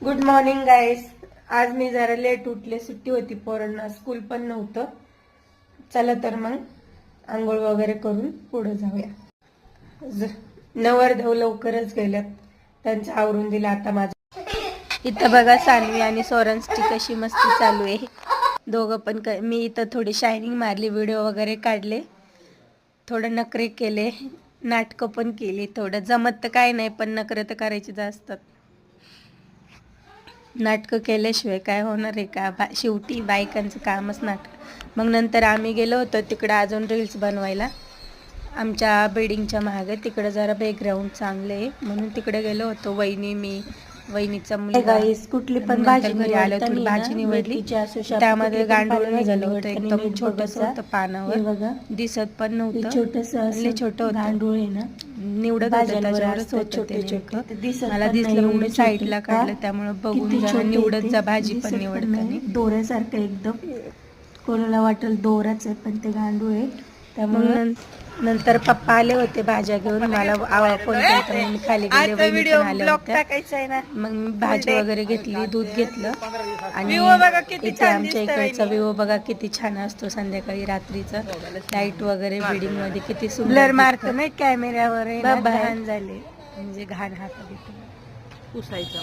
Good morning गाईस. आज मी जरा late उठले, सुट्टी होती, पोरांना स्कूल पण नव्हतं. चला तर मग आंघोळ वगैरे करून पुढे जाऊया. नवरदेव लवकरच गेल्यात, त्यांचं आवरून दिलं आता माझं. इथं बघा सानवी आणि सोरन्सची कशी मस्ती चालू आहे. दोघं पण मी इथं थोडी शायनिंग मारली, व्हिडिओ वगैरे काढले, थोडं नखरे केले, नाटकं पण केली. थोडं जमत तर काय नाही, पण नखरे तर करायचे असतात. नाटकं केल्याशिवाय काय होणार आहे का? शेवटी बायकांचं कामच नाटक. मग नंतर आम्ही गेलो होतो तिकडं अजून रील्स बनवायला, आमच्या बिल्डिंगच्या मागे. तिकडं जरा बॅकग्राऊंड चांगले आहे म्हणून तिकडे गेलो होतो. वहिनी, मी, वहिनीचा मुलगा. कुठली पण भाजी घरी आलो, थोडी भाजी निवडली, त्यामध्ये गांडूळ निघालं होतं. एकदम छोटंसं होतं, पानावर दिसत पण नव्हतं, छोटं होतं. गांडूळ आहे ना, निवडत होतं त्याच्यावरच होतं ते. मला दिसलं म्हणून साईडला काढलं, त्यामुळे बघून जरा निवडत जा, भाजी पण निवडताना. दोऱ्यासारखं एकदम, कोणाला वाटेल दोराच आहे पण ते गांडूळ आहे. त्यामुळे नंतर पप्पा आले होते भाज्या घेऊन, मला फोन केला, मी खाली गेले, वहिनी पण आल्या होत्या. मग मी भाजी वगैरे घेतली, दूध घेतलं. आणि इथे आमच्या इकडचा व्ह्यू बघा किती छान असतो संध्याकाळी, रात्रीचं लाईट वगैरे बिल्डिंग मध्ये किती सुंदर मारतं नाही कॅमेऱ्यावर. घाण झाले म्हणजे घाण हात पुसायचं.